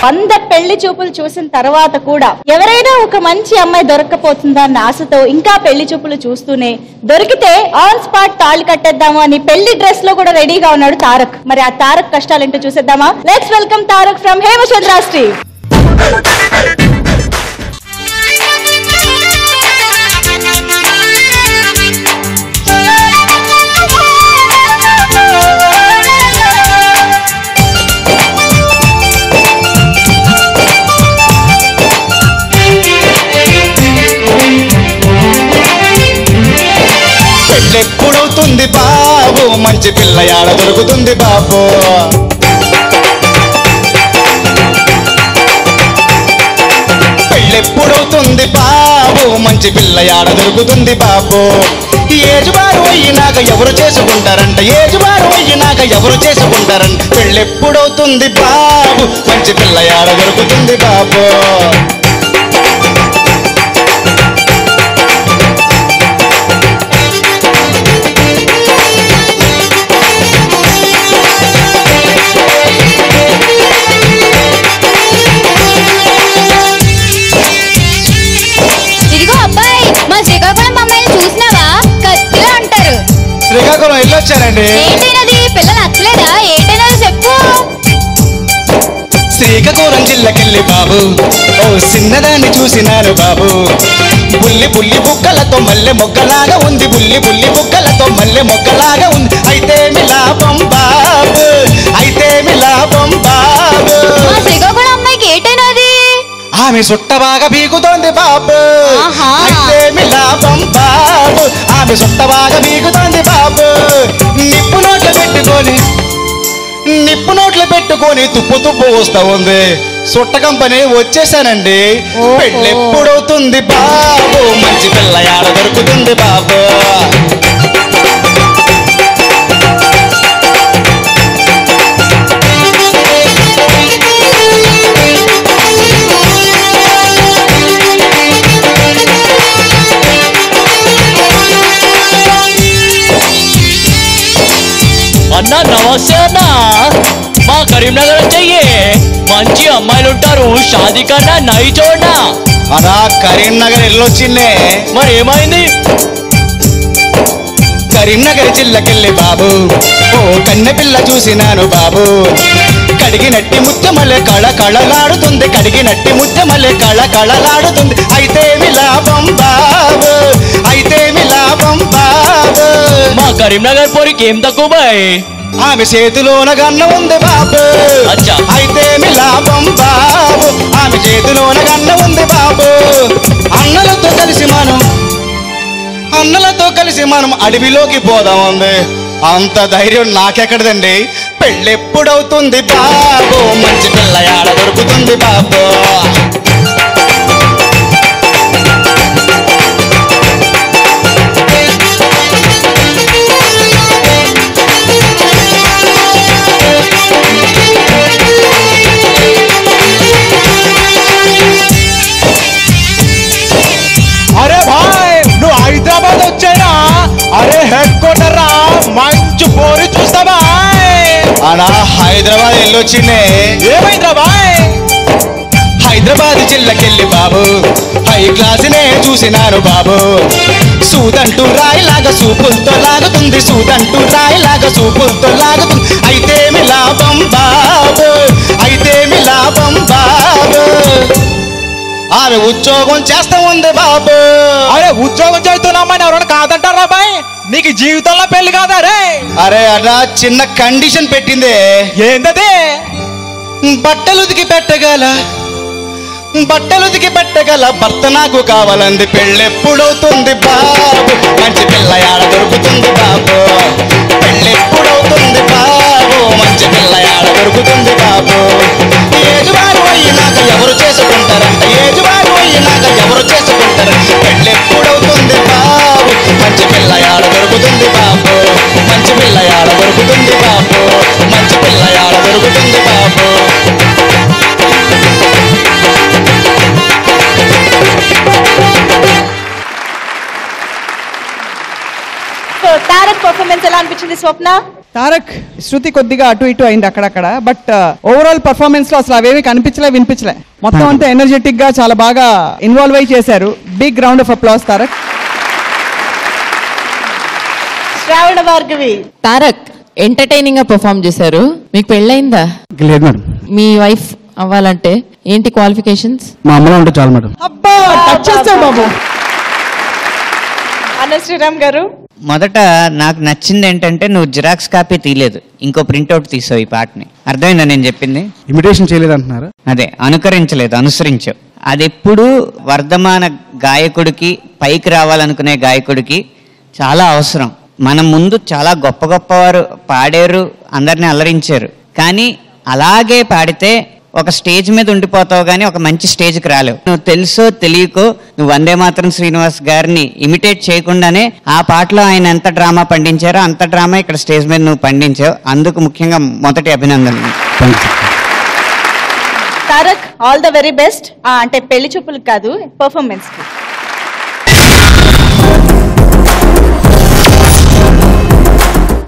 100 పెళ్లి చూపులు చూసిన తర్వాత కూడా ఎవరైనా ఒక మంచి అమ్మాయి దొరక్కపోతుందా అన్న ఆశతో ఇంకా పెళ్లి చూపులు చూస్తూనే దొరికితే ఆన్ స్పాట్ తాళి కట్టేద్దాము అని పెళ్లి డ్రెస్ లో కూడా రెడీగా ఉన్నాడు తారక్. మరి ఆ తారక్ కష్టాలేంటో చూసేద్దామా? Let's welcome Tarak from Hemachandra street. ఎప్పుడవుతుంది బాబు మంచి పిల్ల యాడ దొరుకుతుంది బాబు? పెళ్ళెప్పుడవుతుంది బాబు మంచి పిల్ల యాడ దొరుకుతుంది బాబు? ఏజ్ బారు అయినాక ఎవరు చేసుకుంటారంట, ఏజ్ బారు అయినాక ఎవరు చేసుకుంటారంట. పెళ్ళెప్పుడవుతుంది బాబు మంచి పిల్ల యాడ దొరుకుతుంది బాబు? శ్రీకాకుళం వెళ్ళొచ్చానండి. పిల్లలు నచ్చలేదా? ఏంటైనా చెప్పు. శ్రీకాకుళం జిల్లాకెళ్ళి బాబు ఓ చిన్నదాన్ని చూసినాను బాబు. బుల్లి బుల్లి బుక్కలతో మల్లె మొగ్గలాగా ఉంది, బుల్లి బుల్లి బుక్కలతో మల్లె మొగ్గలాగా ఉంది. అయితే మిలాపం బాబు, అయితే మిలాపం బాబు. శ్రీకాకుళం అమ్మాయికి ఏంటైనది? ఆమె సుట్ట బాగా బీగుతోంది బాబు. అయితే మిలాపం బాబు, ఆమె సుట్ట బాగా బీగుతోంది బాబు. నిప్పు నోట్లు పెట్టుకొని తుప్పు తుప్పు వస్తా ఉంది. సుట్ట కంపెనీ వచ్చేసానండి. పెళ్ళెప్పుడవుతుంది బాబు మంచి పిల్ల యాడ దొరుకుతుంది బాబు? అన్నా నమస్తే అన్నా, మా కరీంనగర్ వచ్చయ్యే మంచి అమ్మాయిలు ఉంటారు, షాదీ కన్నా నై చూడనా. అలా కరీంనగర్ వెళ్ళొచ్చిందే. మరి ఏమైంది? కరీంనగర్ జిల్లాకెళ్ళి బాబు ఓ కన్నె పిల్ల చూసినాను బాబు. కడిగినట్టి ముత్యమలే కళ కళలాడుతుంది, కడిగినట్టి ముత్యమలే కళ కళలాడుతుంది. అయితే మిలాపం బాబు, అయితే మిలాపం బాబు. మా కరీంనగర్ పోరికి ఏం తక్కువ బాయ్? ఆమె చేతిలోన గన్న ఉంది బాబు. అయితే మిలాపం బాబు, ఆమె చేతిలోన గన్న ఉంది బాబు. అన్నలతో కలిసి మనం అడవిలోకి పోదామంది. అంత ధైర్యం నాకెక్కడదండి. పెళ్ళెప్పుడవుతుంది బాబు మంచి పిల్ల యాడ దొరుకుతుంది బాబు? అరే భాయ్ నువ్వు హైదరాబాద్ వచ్చానా? అరే హెడ్ క్వార్టర్ రా, మంచి పోరి చూస్తావా? అనా హైదరాబాద్ వెళ్ళొచ్చిందే. ఏమైందిరా భాయ్? హైదరాబాద్ జిల్లాకెళ్ళి బాబు హై క్లాసునే చూసినాను బాబు. సూదంటూ రాయిలాగా సూపులతో లాగుతుంది, సూదంటూ రాయిలాగా సూపులతో లాగుతుంది. అయితే మిలాపం బాబు, అయితే మిలాపం బాబు. ఆమె ఉద్యోగం చేస్తా ఉంది బాబు. అరే ఉద్యోగం చేస్తున్నామని ఎవరైనా కాదంటారా బాయ్? నీకు జీవితంలో పెళ్లి కాదా రే? అరే అలా చిన్న కండిషన్ పెట్టిందే. ఏంటది? బట్టలు ఉతికి పెట్టగల భర్త నాకు కావాలంది. పెళ్ళెప్పుడవుతుంది బాబు మంచి పిల్ల యాడ దొరుకుతుంది బాబు? పెళ్ళెప్పుడవుతుంది బాబు మంచి పిల్ల యాడ దొరుకుతుంది బాబు? ఏజువారు అయినాక ఎవరు చేసుకుంటారంట, ఏజువారు అయినాక ఎవరు చేసుకుంటారంట. పెళ్ళెప్పుడవుతుంది బాబు మంచి పిల్ల యాడ దొరుకుతుంది బాబు? మంచి పిల్ల యాడ దొరుకుతుంది బాబు? మంచి పిల్ల యాడ దొరుకుతుంది బాబు? తారక్ పర్ఫార్మెన్స్ ఎలా అనిపించింది? అనిపించింది స్వప్న? తారక్ శృతి కొద్దిగా అటు ఇటు అయింది అక్కడక్కడ, బట్ ఓవరాల్ పర్ఫార్మెన్స్ లో అసలు అవేమీ కనిపించలే వినిపించలే. మొత్తం అంతా ఎనర్జెటిక్ గా చాలా బాగా ఇన్వాల్వ్ అయి చేశారు. Big round of applause Tarak. Shravana Bhargavi. Tarak entertaining గా పర్ఫామ్ చేశారు. మీకు పెళ్ళయిందా? లేదు మేడం. మీ వైఫ్ అవ్వాలంటే ఏంటి క్వాలిఫికేషన్స్? మా అమ్మలో ఉంటే చాలు మేడం. అబ్బా టచ్ చేస్తావు బాబు. అన్న శ్రీరామ్ గారు. మొదట నాకు నచ్చింది ఏంటంటే నువ్వు జిరాక్స్ కాపీ తీయలేదు, ఇంకో ప్రింట్అవుట్ తీసావు ఈ పాటని. అర్థమైందా నేను చెప్పింది? ఇమిటేషన్ చేయలేదు అంటున్నారా? అదే, అనుకరించలేదు, అనుసరించావు. అది ఎప్పుడు వర్ధమాన గాయకుడికి, పైకి రావాలనుకునే గాయకుడికి చాలా అవసరం. మనం ముందు చాలా గొప్ప గొప్పవారు పాడారు, అందరిని అలరించారు, కానీ అలాగే పాడితే ఒక స్టేజ్ మీద ఉండిపోతావు కానీ ఒక మంచి స్టేజ్కి రాలేవు. నువ్వు తెలుసో తెలియకో నువ్వు వందే మాత్రం శ్రీనివాస్ గారిని ఇమిటేట్ చేయకుండానే ఆ పాటలో ఆయన ఎంత డ్రామా పండించారో అంత డ్రామా ఇక్కడ స్టేజ్ మీద నువ్వు పండించావు. అందుకు ముఖ్యంగా మొదటి అభినందనలు. Tarak, all the very best. అంటే పెళ్లి చూపులకు కాదు, పర్ఫార్మెన్స్ కి.